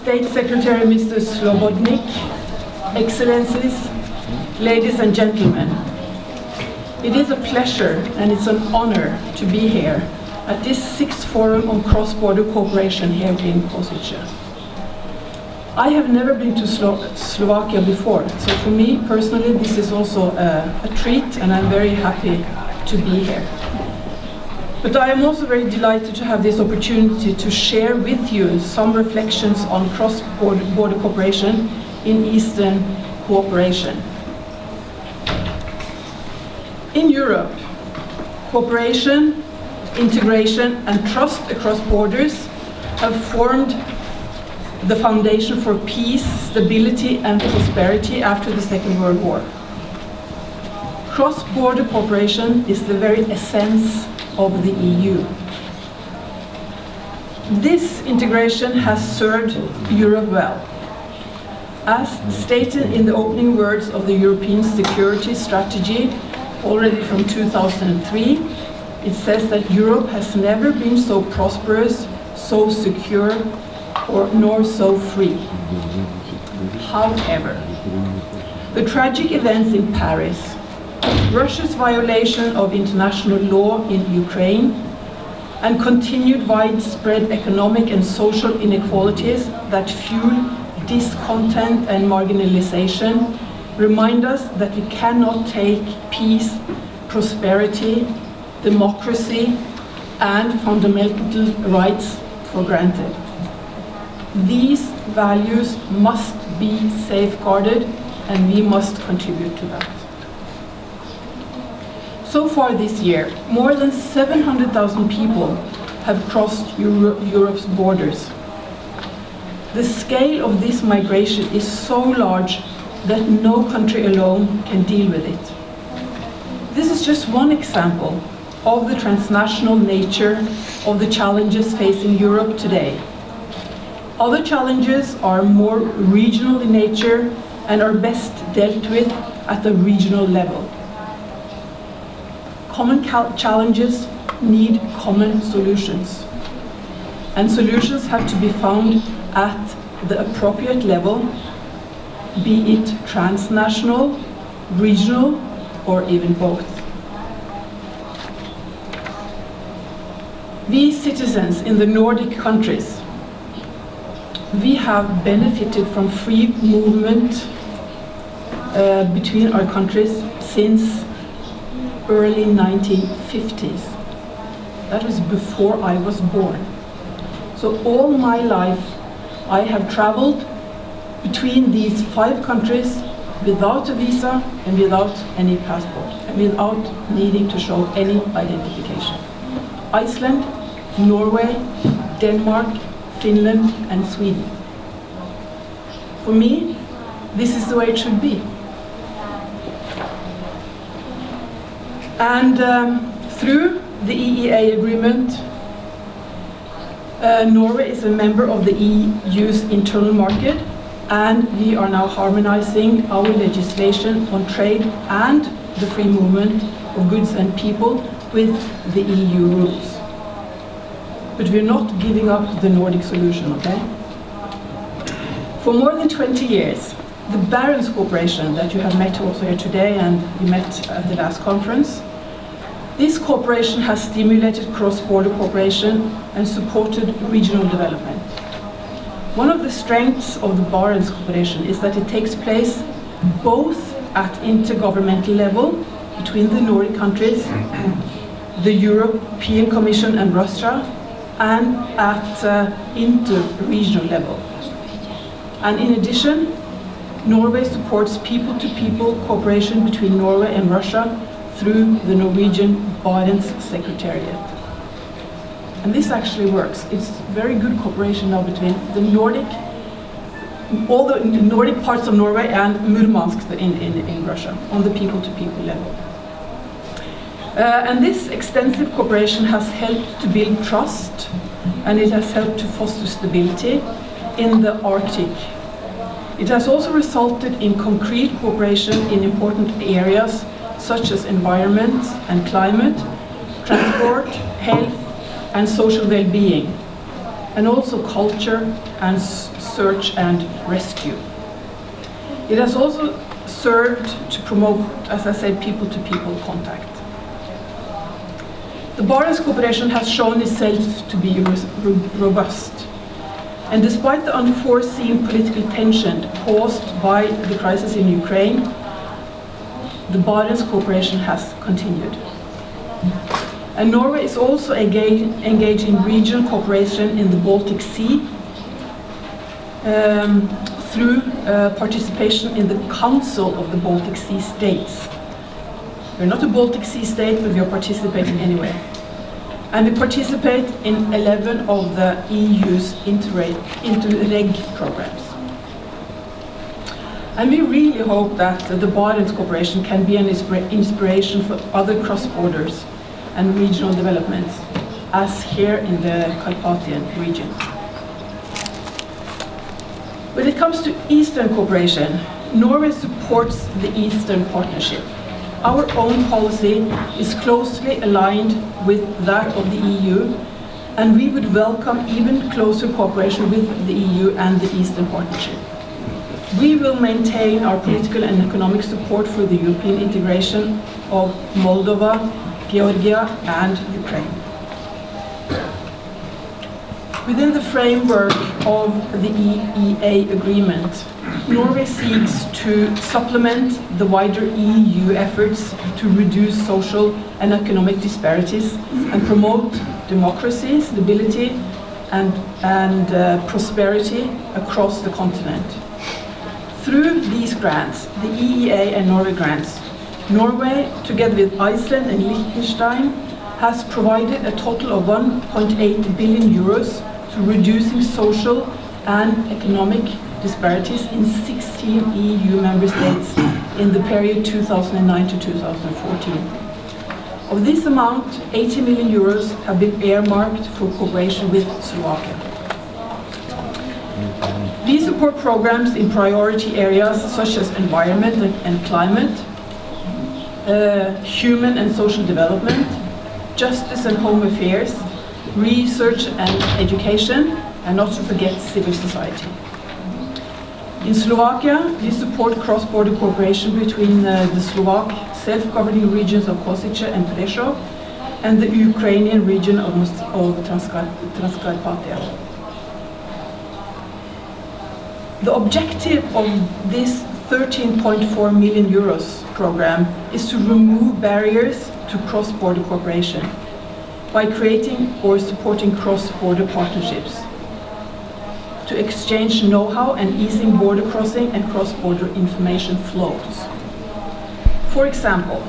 State Secretary Mr. Slobodnik, Excellencies, ladies and gentlemen, it is a pleasure and it's an honor to be here at this 6th Forum on Cross-Border Cooperation here in Kosice. I have never been to Slovakia before, so for me personally this is also a treat and I'm very happy to be here. But I am also very delighted to have this opportunity to share with you some reflections on cross-border cooperation in Eastern cooperation. In Europe, cooperation, integration and trust across borders have formed the foundation for peace, stability and prosperity after the Second World War. Cross-border cooperation is the very essence of the EU. This integration has served Europe well. As stated in the opening words of the European Security Strategy already from 2003, it says that Europe has never been so prosperous, so secure, nor so free. However, the tragic events in Paris, Russia's violation of international law in Ukraine, and continued widespread economic and social inequalities that fuel discontent and marginalization remind us that we cannot take peace, prosperity, democracy, and fundamental rights for granted. These values must be safeguarded, and we must contribute to that. So far this year, more than 700,000 people have crossed Europe's borders. The scale of this migration is so large that no country alone can deal with it. This is just one example of the transnational nature of the challenges facing Europe today. Other challenges are more regional in nature and are best dealt with at the regional level. Common challenges need common solutions, and solutions have to be found at the appropriate level, be it transnational, regional, or even both. We citizens in the Nordic countries, we have benefited from free movement between our countries since early 1950s. That was before I was born. So all my life I have traveled between these 5 countries without a visa and without any passport and without needing to show any identification. Iceland, Norway, Denmark, Finland and Sweden. For me, this is the way it should be. And through the EEA agreement, Norway is a member of the EU's internal market, and we are now harmonizing our legislation on trade and the free movement of goods and people with the EU rules. But we're not giving up the Nordic solution, okay? For more than 20 years, the Barents cooperation that you have met also here today and you met at the last conference, this cooperation has stimulated cross-border cooperation and supported regional development. One of the strengths of the Barents cooperation is that it takes place both at intergovernmental level between the Nordic countries, the European Commission and Russia, and at inter-regional level. And in addition, Norway supports people-to-people cooperation between Norway and Russia through the Norwegian Barents Secretariat. And this actually works. It's very good cooperation now between the Nordic, all the Nordic parts of Norway and Murmansk in Russia, on the people-to-people level. And this extensive cooperation has helped to build trust, and it has helped to foster stability in the Arctic. It has also resulted in concrete cooperation in important areas such as environment and climate, transport, health, and social well-being. and also culture and search and rescue. It has also served to promote, as I said, people-to-people contact. The Barents cooperation has shown itself to be robust. And despite the unforeseen political tension caused by the crisis in Ukraine, the Barents cooperation has continued. And Norway is also engaged in regional cooperation in the Baltic Sea through participation in the Council of the Baltic Sea States. We're not a Baltic Sea state, but we are participating anyway. And we participate in 11 of the EU's Interreg programs. And we really hope that the Barents cooperation can be an inspiration for other cross-borders and regional developments, as here in the Carpathian region. When it comes to Eastern cooperation, Norway supports the Eastern Partnership. Our own policy is closely aligned with that of the EU, and we would welcome even closer cooperation with the EU and the Eastern Partnership. We will maintain our political and economic support for the European integration of Moldova, Georgia, and Ukraine. Within the framework of the EEA agreement, Norway seeks to supplement the wider EU efforts to reduce social and economic disparities and promote democracy, stability, and prosperity across the continent. Through these grants, the EEA and Norway grants, Norway, together with Iceland and Liechtenstein, has provided a total of 1.8 billion euros to reducing social and economic disparities in 16 EU member states in the period 2009 to 2014. Of this amount, 80 million euros have been earmarked for cooperation with Slovakia. We support programs in priority areas such as environment and climate, human and social development, justice and home affairs, research and education, and not to forget civil society. In Slovakia, we support cross-border cooperation between the Slovak self-governing regions of Kosice and Prešov and the Ukrainian region of Transcarpathia. The objective of this 13.4 million euros program is to remove barriers to cross-border cooperation by creating or supporting cross-border partnerships, to exchange know-how and easing border crossing and cross-border information flows. For example,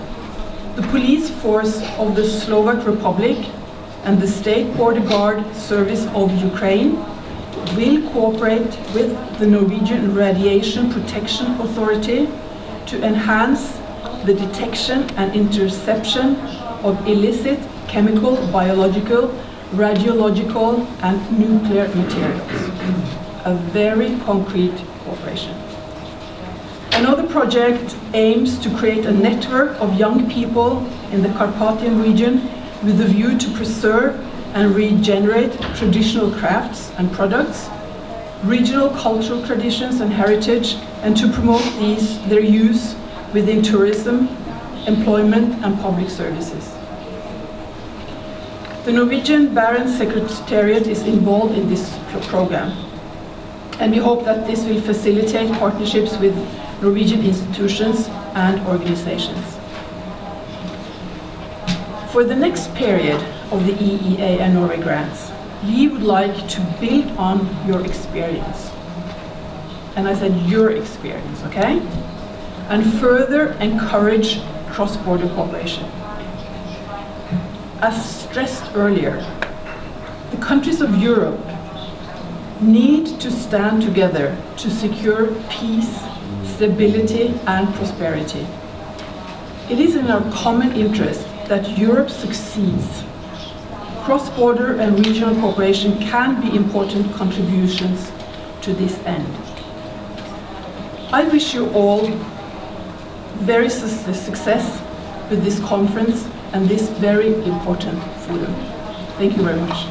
the police force of the Slovak Republic and the State Border Guard Service of Ukraine will cooperate with the Norwegian Radiation Protection Authority to enhance the detection and interception of illicit chemical, biological, radiological, and nuclear materials. A very concrete cooperation. Another project aims to create a network of young people in the Carpathian region with a view to preserve and regenerate traditional crafts and products, regional cultural traditions and heritage, and to promote their use within tourism, employment, and public services. The Norwegian Barents Secretariat is involved in this program, and we hope that this will facilitate partnerships with Norwegian institutions and organizations. For the next period of the EEA and Norway grants, we would like to build on your experience. And I said your experience, okay? And further encourage cross-border cooperation. As stressed earlier, the countries of Europe need to stand together to secure peace, stability, and prosperity. It is in our common interest that Europe succeeds. Cross-border and regional cooperation can be important contributions to this end. I wish you all very success with this conference and this very important forum. Thank you very much.